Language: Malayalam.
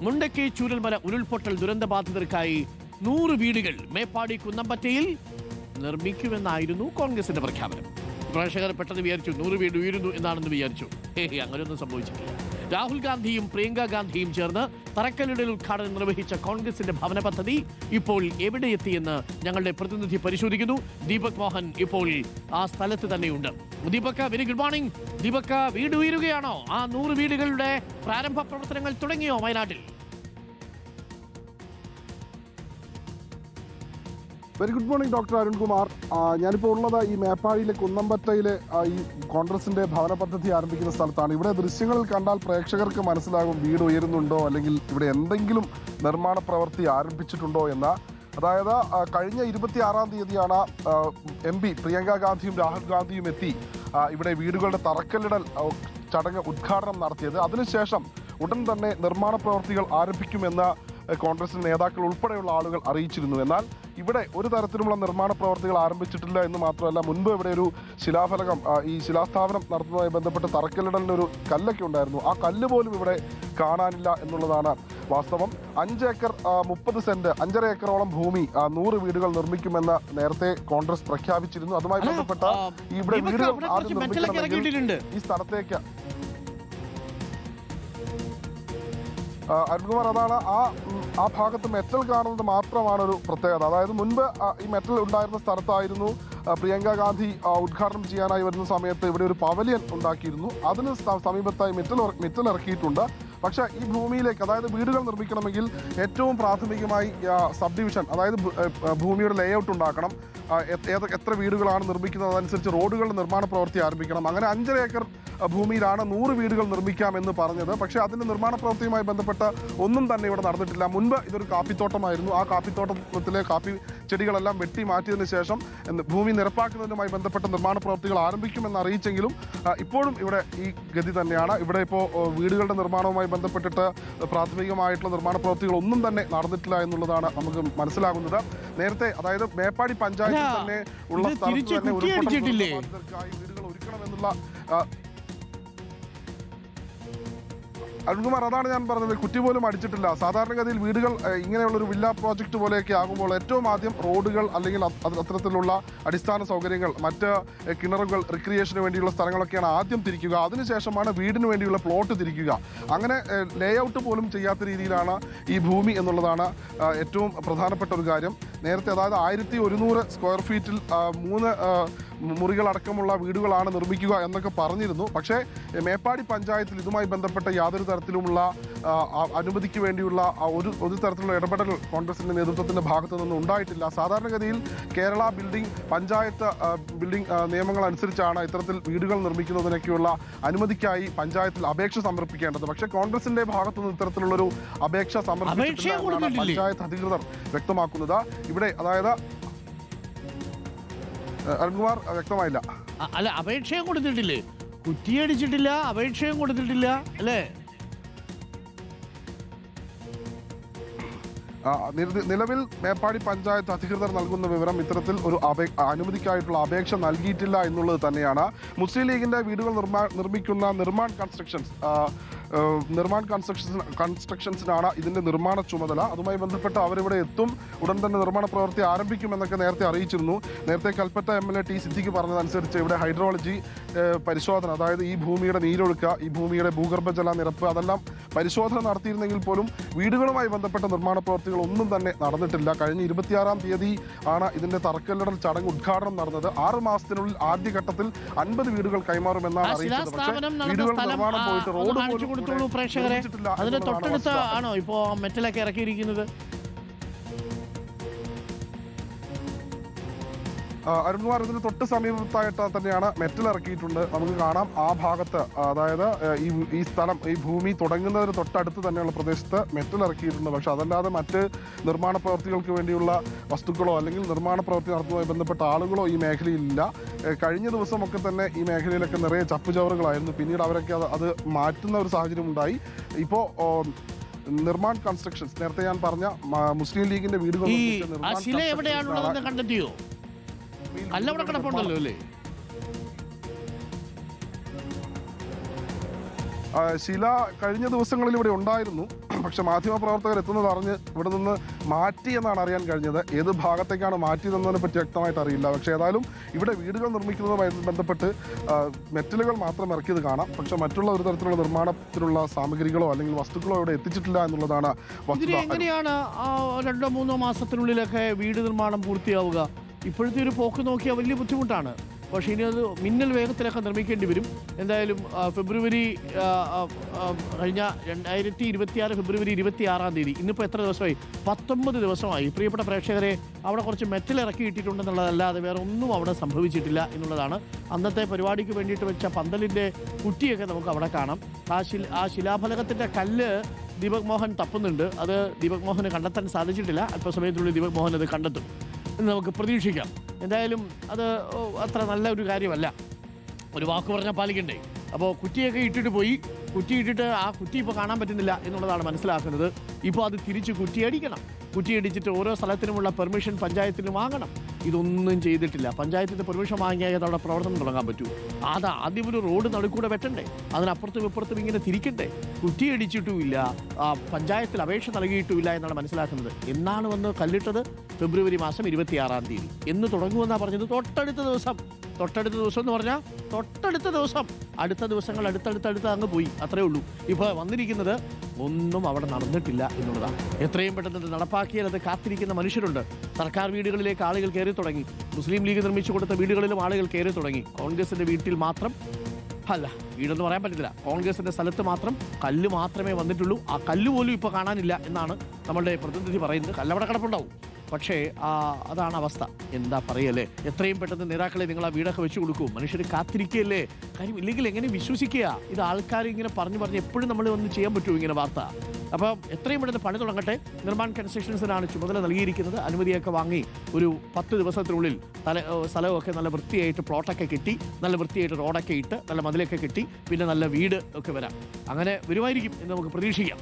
മുണ്ടക്കൈ ചൂരൽമല ഉരുൾപൊട്ടൽ ദുരന്തബാധിതർക്കായി 100 വീടുകൾ മേപ്പാടി കുന്നമ്പറ്റയിൽ നിർമ്മിക്കുമെന്നായിരുന്നു കോൺഗ്രസിന്റെ പ്രഖ്യാപനം. പ്രേക്ഷകർ പെട്ടെന്ന് വിചാരിച്ചു 100 വീട് ഉയരുന്നു എന്നാണെന്ന് വിചാരിച്ചു. അങ്ങനെയൊന്നും സംഭവിച്ചിട്ടില്ല. രാഹുൽ ഗാന്ധിയും പ്രിയങ്ക ഗാന്ധിയും ചേർന്ന് തറക്കല്ലിടൽ ഉദ്ഘാടനം നിർവഹിച്ച കോൺഗ്രസിന്റെ ഭവന പദ്ധതി ഇപ്പോൾ എവിടെയെത്തിയെന്ന് ഞങ്ങളുടെ പ്രതിനിധി പരിശോധിക്കുന്നു. ദീപക് മോഹൻ ഇപ്പോൾ ആ സ്ഥലത്ത് തന്നെയുണ്ട്. Deepak, very good morning. Deepak, വീട് ഉയരുകയാണോ? ആ 100 വീടുകളുടെ പ്രാരംഭ പ്രവർത്തനങ്ങൾ തുടങ്ങിയോ വയനാട്ടിൽ? Very good morning doctor Arunkumar. ഞാനിപ്പോൾ ഉള്ളത് ഈ മേപ്പാടിയിലെ കുന്നമ്പറ്റയിലെ ഈ കോൺഗ്രസിന്റെ ഭവന പദ്ധതി ആരംഭിക്കുന്ന സ്ഥലത്താണ്. ഇവിടെ ദൃശ്യങ്ങളിൽ കണ്ടാൽ പ്രേക്ഷകർക്ക് മനസ്സിലാകും വീട് ഉയരുന്നുണ്ടോ അല്ലെങ്കിൽ ഇവിടെ എന്തെങ്കിലും നിർമ്മാണ പ്രവൃത്തി ആരംഭിച്ചിട്ടുണ്ടോ എന്ന്. അതായത് കഴിഞ്ഞ 26-ാം തീയതിയാണ് MP പ്രിയങ്ക ഗാന്ധിയും രാഹുൽ ഗാന്ധിയും എത്തി ഇവിടെ വീടുകളുടെ തറക്കല്ലിടൽ ചടങ്ങ് ഉദ്ഘാടനം നടത്തിയത്. അതിനുശേഷം ഉടൻ തന്നെ നിർമ്മാണ പ്രവൃത്തികൾ ആരംഭിക്കുമെന്ന് കോൺഗ്രസ് നേതാക്കൾ ഉൾപ്പെടെയുള്ള ആളുകൾ അറിയിച്ചിരുന്നു. എന്നാൽ ഇവിടെ ഒരു തരത്തിലുള്ള നിർമ്മാണ പ്രവർത്തികൾ ആരംഭിച്ചിട്ടില്ല എന്ന് മാത്രമല്ല, മുൻപ് ഇവിടെ ഒരു ശിലാഫലകം ഈ ശിലാസ്ഥാപനം നടത്തുന്നതുമായി ബന്ധപ്പെട്ട് തറക്കല്ലിടലിന് ഒരു കല്ലൊക്കെ ഉണ്ടായിരുന്നു. ആ കല്ല് പോലും ഇവിടെ കാണാനില്ല എന്നുള്ളതാണ് വാസ്തവം. 5 ഏക്കർ 30 സെന്റ് 5.5 ഏക്കറോളം ഭൂമി 100 വീടുകൾ നിർമ്മിക്കുമെന്ന് നേരത്തെ കോൺഗ്രസ് പ്രഖ്യാപിച്ചിരുന്നു. അതുമായി ബന്ധപ്പെട്ട ഇവിടെ വീടുകൾ ആദ്യം നിർമ്മിക്കണമെങ്കിൽ ഈ സ്ഥലത്തേക്ക് അരുൺകുമാർ, അതാണ് ആ ഭാഗത്ത് മെറ്റൽ കാണുന്നത് മാത്രമാണ് ഒരു പ്രത്യേകത. അതായത് മുൻപ് ഈ മെറ്റൽ ഉണ്ടായിരുന്ന സ്ഥലത്തായിരുന്നു പ്രിയങ്ക ഗാന്ധി ഉദ്ഘാടനം ചെയ്യാനായി വരുന്ന സമയത്ത് ഇവിടെ ഒരു പവലിയൻ ഉണ്ടാക്കിയിരുന്നു. അതിന് സമീപത്തായി മെറ്റൽ ഇറക്കിയിട്ടുണ്ട്. പക്ഷേ ഈ ഭൂമിയിലേക്ക്, അതായത് വീടുകൾ നിർമ്മിക്കണമെങ്കിൽ ഏറ്റവും പ്രാഥമികമായി സബ് ഡിവിഷൻ, അതായത് ഭൂമിയുടെ ലേഔട്ട് ഉണ്ടാക്കണം. എത്ര വീടുകളാണ് നിർമ്മിക്കുന്നത് അതനുസരിച്ച് റോഡുകളുടെ നിർമ്മാണ പ്രവൃത്തി ആരംഭിക്കണം. അങ്ങനെ 5.5 ഏക്കർ ഭൂമിയിലാണ് 100 വീടുകൾ നിർമ്മിക്കാമെന്ന് പറഞ്ഞത്. പക്ഷേ അതിൻ്റെ നിർമ്മാണ പ്രവൃത്തിയുമായി ബന്ധപ്പെട്ട ഒന്നും തന്നെ ഇവിടെ നടന്നിട്ടില്ല. മുൻപ് ഇതൊരു കാപ്പിത്തോട്ടമായിരുന്നു. ആ കാപ്പിത്തോട്ടത്തിലെ കാപ്പി ചെടികളെല്ലാം വെട്ടി മാറ്റിയതിന് ശേഷം ഭൂമി നിരപ്പാക്കുന്നതിനുമായി ബന്ധപ്പെട്ട നിർമ്മാണ പ്രവൃത്തികൾ ആരംഭിക്കുമെന്ന് അറിയിച്ചെങ്കിലും ഇപ്പോഴും ഇവിടെ ഈ ഗതി തന്നെയാണ്. ഇവിടെ ഇപ്പോൾ വീടുകളുടെ നിർമ്മാണവുമായി ബന്ധപ്പെട്ടിട്ട് പ്രാഥമികമായിട്ടുള്ള നിർമ്മാണ പ്രവൃത്തികൾ ഒന്നും തന്നെ നടന്നിട്ടില്ല എന്നുള്ളതാണ് നമുക്ക് മനസ്സിലാകുന്നത്. നേരത്തെ, അതായത് മേപ്പാടി പഞ്ചായത്തിൽ തന്നെ ഉള്ള സ്ഥലത്ത് തന്നെ വീടുകൾ ഒരുക്കണമെന്നുള്ള അരുൺകുമാർ, അതാണ് ഞാൻ പറഞ്ഞത്. കുറ്റി പോലും അടിച്ചിട്ടില്ല. സാധാരണഗതിയിൽ വീടുകൾ ഇങ്ങനെയുള്ളൊരു വില്ല പ്രോജക്റ്റ് പോലെയൊക്കെ ആകുമ്പോൾ ഏറ്റവും ആദ്യം റോഡുകൾ അല്ലെങ്കിൽ അത്തരത്തിലുള്ള അടിസ്ഥാന സൗകര്യങ്ങൾ, മറ്റ് കിണറുകൾ, റിക്രിയേഷന് വേണ്ടിയുള്ള സ്ഥലങ്ങളൊക്കെയാണ് ആദ്യം തിരിക്കുക. അതിനുശേഷമാണ് വീടിന് വേണ്ടിയുള്ള പ്ലോട്ട് തിരിക്കുക. അങ്ങനെ ലേഔട്ട് പോലും ചെയ്യാത്ത രീതിയിലാണ് ഈ ഭൂമി എന്നുള്ളതാണ് ഏറ്റവും പ്രധാനപ്പെട്ട ഒരു കാര്യം. നേരത്തെ, അതായത് 1100 സ്ക്വയർ ഫീറ്റിൽ 3 മുറികളടക്കമുള്ള വീടുകളാണ് നിർമ്മിക്കുക എന്നൊക്കെ പറഞ്ഞിരുന്നു. പക്ഷേ മേപ്പാടി പഞ്ചായത്തിൽ ഇതുമായി ബന്ധപ്പെട്ട യാതൊരു തരത്തിലുമുള്ള അനുമതിക്ക് വേണ്ടിയുള്ള ഒരു തരത്തിലുള്ള ഇടപെടൽ കോൺഗ്രസിന്റെ നേതൃത്വത്തിന്റെ ഭാഗത്തു നിന്നും ഉണ്ടായിട്ടില്ല. സാധാരണഗതിയിൽ കേരള പഞ്ചായത്ത് ബിൽഡിംഗ് നിയമങ്ങൾ അനുസരിച്ചാണ് ഇത്തരത്തിൽ വീടുകൾ നിർമ്മിക്കുന്നതിനൊക്കെയുള്ള അനുമതിക്കായി പഞ്ചായത്തിൽ അപേക്ഷ സമർപ്പിക്കേണ്ടത്. പക്ഷേ കോൺഗ്രസിന്റെ ഭാഗത്തു നിന്ന് ഇത്തരത്തിലുള്ളൊരു അപേക്ഷ സമർപ്പിച്ചിട്ടില്ല പഞ്ചായത്ത് അധികൃതർ വ്യക്തമാക്കുന്നത്. ഇവിടെ, അതായത് അരുൺകുമാർ, വ്യക്തമായില്ല. അല്ല, അപേക്ഷയും കൊടുത്തിട്ടില്ലേ? കുറ്റിയടിച്ചിട്ടില്ല, അപേക്ഷയും കൊടുത്തിട്ടില്ല അല്ലേ? നിലവിൽ മേപ്പാടി പഞ്ചായത്ത് അധികൃതർ നൽകുന്ന വിവരം ഇത്തരത്തിൽ ഒരു അനുമതിക്കായിട്ടുള്ള അപേക്ഷ നൽകിയിട്ടില്ല എന്നുള്ളത് തന്നെയാണ്. മുസ്ലിം ലീഗിന്റെ വീടുകൾ നിർമ്മിക്കുന്ന നിർമ്മാൺ കൺസ്ട്രക്ഷൻസിനാണ് ഇതിന്റെ നിർമ്മാണ ചുമതല. അതുമായി ബന്ധപ്പെട്ട് അവരിവിടെ എത്തും, ഉടൻ തന്നെ നിർമ്മാണ പ്രവൃത്തി ആരംഭിക്കുമെന്നൊക്കെ നേരത്തെ അറിയിച്ചിരുന്നു. നേരത്തെ കൽപ്പറ്റ MLA T സിദ്ദിഖ് പറഞ്ഞതനുസരിച്ച് ഇവിടെ ഹൈഡ്രോളജി പരിശോധന, അതായത് ഈ ഭൂമിയുടെ നീരൊഴുക്ക്, ഈ ഭൂമിയുടെ ഭൂഗർഭജല നിരപ്പ്, അതെല്ലാം പരിശോധന നടത്തിയിരുന്നെങ്കിൽ പോലും വീടുകളുമായി ബന്ധപ്പെട്ട നിർമ്മാണ പ്രവൃത്തികൾ ഒന്നും തന്നെ നടന്നിട്ടില്ല. കഴിഞ്ഞ 26-ാം തീയതി ആണ് ഇതിന്റെ തറക്കല്ലിടൽ ചടങ്ങ് ഉദ്ഘാടനം നടന്നത്. 6 മാസത്തിനുള്ളിൽ ആദ്യഘട്ടത്തിൽ 50 വീടുകൾ കൈമാറുമെന്നാണ് അറിയിച്ചത്. പക്ഷേ വീടുകളുടെ നിർമ്മാണം പോയിട്ട് റോഡ് കൊടുത്തോളൂ പ്രേക്ഷകരെ. അതിന് തൊട്ടടുത്ത് ആണോ ഇപ്പോ മെറ്റലൊക്കെ ഇറക്കിയിരിക്കുന്നത്? അരുൺകുമാർ, ഇതിന് തൊട്ട് സമീപത്തായിട്ട് തന്നെയാണ് മെറ്റൽ ഇറക്കിയിട്ടുണ്ട്. നമുക്ക് കാണാം ആ ഭാഗത്ത്, അതായത് ഈ സ്ഥലം, ഈ ഭൂമി തുടങ്ങുന്നതിന് തൊട്ടടുത്ത് തന്നെയുള്ള പ്രദേശത്ത് മെറ്റൽ ഇറക്കിയിട്ടുണ്ട്. പക്ഷെ അതല്ലാതെ മറ്റ് നിർമ്മാണ പ്രവൃത്തികൾക്ക് വേണ്ടിയുള്ള വസ്തുക്കളോ അല്ലെങ്കിൽ നിർമ്മാണ പ്രവൃത്തി നടത്തുന്നതുമായി ബന്ധപ്പെട്ട ആളുകളോ ഈ മേഖലയിലില്ല. കഴിഞ്ഞ ദിവസമൊക്കെ തന്നെ ഈ മേഖലയിലൊക്കെ നിറയെ ചപ്പുചവറുകളായിരുന്നു. പിന്നീട് അവരൊക്കെ അത് മാറ്റുന്ന ഒരു സാഹചര്യം ഉണ്ടായി. ഇപ്പോൾ നിർമ്മാൺ കൺസ്ട്രക്ഷൻസ്, നേരത്തെ ഞാൻ പറഞ്ഞ മുസ്ലിം ലീഗിന്റെ വീടുകൾ കണ്ടെത്തിയോ? അല്ല, അവിടെ കിടപ്പുണ്ടല്ലോ അല്ലേ? ശില കഴിഞ്ഞ ദിവസങ്ങളിൽ ഇവിടെ ഉണ്ടായിരുന്നു. പക്ഷെ മാധ്യമപ്രവർത്തകർ എത്തുന്നത് അറിഞ്ഞ് ഇവിടെ നിന്ന് മാറ്റി എന്നാണ് അറിയാൻ കഴിഞ്ഞത്. ഏത് ഭാഗത്തേക്കാണ് മാറ്റിയതെന്നതിനെ പറ്റി വ്യക്തമായിട്ട് അറിയില്ല. പക്ഷേ ഏതായാലും ഇവിടെ വീടുകൾ നിർമ്മിക്കുന്നതുമായി ബന്ധപ്പെട്ട് മെറ്റലുകൾ മാത്രം ഇറക്കിയത് കാണാം. പക്ഷെ മറ്റുള്ള ഒരു തരത്തിലുള്ള നിർമ്മാണത്തിലുള്ള സാമഗ്രികളോ അല്ലെങ്കിൽ വസ്തുക്കളോ ഇവിടെ എത്തിച്ചിട്ടില്ല എന്നുള്ളതാണ് വസ്തുത. എങ്ങനെയാണ് 2-3 മാസത്തിനുള്ളിലൊക്കെ വീട് നിർമ്മാണം പൂർത്തിയാവുക? ഇപ്പോഴത്തെ ഒരു പോക്ക് നോക്കിയാൽ വലിയ ബുദ്ധിമുട്ടാണ്. പക്ഷേ ഇനി അത് മിന്നൽ വേഗത്തിലൊക്കെ നിർമ്മിക്കേണ്ടി വരും. എന്തായാലും ഫെബ്രുവരി കഴിഞ്ഞ 2026 ഫെബ്രുവരി 26-ാം തീയതി, ഇന്നിപ്പോൾ എത്ര ദിവസമായി? 19 ദിവസമായി. പ്രിയപ്പെട്ട പ്രേക്ഷകരെ, അവിടെ കുറച്ച് മെറ്റൽ ഇറക്കി ഇട്ടിട്ടുണ്ടെന്നുള്ളതല്ലാതെ വേറെ ഒന്നും അവിടെ സംഭവിച്ചിട്ടില്ല എന്നുള്ളതാണ്. അന്നത്തെ പരിപാടിക്ക് വേണ്ടിയിട്ട് വെച്ച പന്തലിൻ്റെ കുറ്റിയൊക്കെ നമുക്ക് അവിടെ കാണാം. ആ ശിലാഫലകത്തിൻ്റെ കല്ല് ദീപക് മോഹൻ തപ്പുന്നുണ്ട്. അത് ദീപക് മോഹന് കണ്ടെത്താൻ സാധിച്ചിട്ടില്ല. അല്പസമയത്തിനുള്ളിൽ ദീപക് മോഹൻ അത് കണ്ടെത്തും എന്ന് നമുക്ക് പ്രതീക്ഷിക്കാം. എന്തായാലും അത് അത്ര നല്ല ഒരു കാര്യമല്ല. ഒരു വാക്ക് പറഞ്ഞാൽ പാലിക്കണ്ടേ? അപ്പോൾ കുറ്റിയൊക്കെ ഇട്ടിട്ട് പോയി. കുറ്റി ഇട്ടിട്ട് ആ കുറ്റി ഇപ്പോൾ കാണാൻ പറ്റുന്നില്ല എന്നുള്ളതാണ് മനസ്സിലാക്കുന്നത്. ഇപ്പോൾ അത് തിരിച്ച് കുറ്റിയടിക്കണം. കുറ്റിയടിച്ചിട്ട് ഓരോ സ്ഥലത്തിനുമുള്ള പെർമിഷൻ പഞ്ചായത്തിന് വാങ്ങണം. ഇതൊന്നും ചെയ്തിട്ടില്ല. പഞ്ചായത്തിൻ്റെ പെർമിഷൻ വാങ്ങിയാൽ അവിടെ പ്രവർത്തനം തുടങ്ങാൻ പറ്റൂ. അത് ആദ്യം ഒരു റോഡ് നടുക്കൂടെ വെട്ടണ്ടേ? അതിനപ്പുറത്തും ഇപ്പുറത്തും ഇങ്ങനെ തിരിക്കണ്ടേ? കുറ്റിയടിച്ചിട്ടുമില്ല, പഞ്ചായത്തിൽ അപേക്ഷ നൽകിയിട്ടുമില്ല എന്നാണ് മനസ്സിലാക്കുന്നത്. എന്നാണ് വന്ന് കല്ലിട്ടത്? ഫെബ്രുവരി മാസം 26-ാം തീയതി. എന്ന് തുടങ്ങുമെന്നാണ് പറഞ്ഞത്. തൊട്ടടുത്ത ദിവസം എന്ന് പറഞ്ഞാൽ തൊട്ടടുത്ത ദിവസം. അടുത്ത ദിവസങ്ങൾ അടുത്തടുത്ത് അങ്ങ് പോയി. അത്രേ ഉള്ളൂ. ഇപ്പോൾ വന്നിരിക്കുന്നത് ഒന്നും അവിടെ നടന്നിട്ടില്ല എന്നുള്ളതാണ്. എത്രയും പെട്ടെന്ന് നടപ്പാക്കിയാൽ അത് കാത്തിരിക്കുന്ന മനുഷ്യരുണ്ട്. സർക്കാർ വീടുകളിലേക്ക് ആളുകൾ കയറി തുടങ്ങി. മുസ്ലിം ലീഗ് നിർമ്മിച്ചു കൊടുത്ത വീടുകളിലും ആളുകൾ കയറി തുടങ്ങി. കോൺഗ്രസിന്റെ വീട്ടിൽ മാത്രം അല്ല, വീടെന്ന് പറയാൻ പറ്റത്തില്ല, കോൺഗ്രസിന്റെ സ്ഥലത്ത് മാത്രം കല്ല് മാത്രമേ വന്നിട്ടുള്ളൂ. ആ കല്ല് പോലും ഇപ്പോൾ കാണാനില്ല എന്നാണ് നമ്മളുടെ പ്രതിനിധി പറയുന്നത്. കല്ലവിടെ കിടപ്പുണ്ടാവും, പക്ഷേ അതാണ് അവസ്ഥ. എന്താ പറയല്ലേ? എത്രയും പെട്ടെന്ന് നേതാക്കളെ നിങ്ങൾ ആ വീടൊക്കെ വെച്ച് കൊടുക്കൂ. മനുഷ്യർ കാത്തിരിക്കുകയല്ലേ? കാര്യം ഇല്ലെങ്കിൽ എങ്ങനെ വിശ്വസിക്കുക? ഇത് ആൾക്കാർ ഇങ്ങനെ പറഞ്ഞ് എപ്പോഴും നമ്മൾ ഒന്നും ചെയ്യാൻ പറ്റുമോ ഇങ്ങനെ വാർത്ത? അപ്പം എത്രയും പെട്ടെന്ന് പണി തുടങ്ങട്ടെ. നിർമ്മാൺ കൺസ്ട്രക്ഷൻസിനാണ് ചുമതല നൽകിയിരിക്കുന്നത്. അനുമതിയൊക്കെ വാങ്ങി ഒരു 10 ദിവസത്തിനുള്ളിൽ സ്ഥലമൊക്കെ നല്ല വൃത്തിയായിട്ട് പ്ലോട്ടൊക്കെ കെട്ടി, നല്ല വൃത്തിയായിട്ട് റോഡൊക്കെ ഇട്ട്, നല്ല മതിലൊക്കെ കെട്ടി, പിന്നെ നല്ല വീട് ഒക്കെ വരാം. അങ്ങനെ വരുമായിരിക്കും എന്ന് നമുക്ക് പ്രതീക്ഷിക്കാം.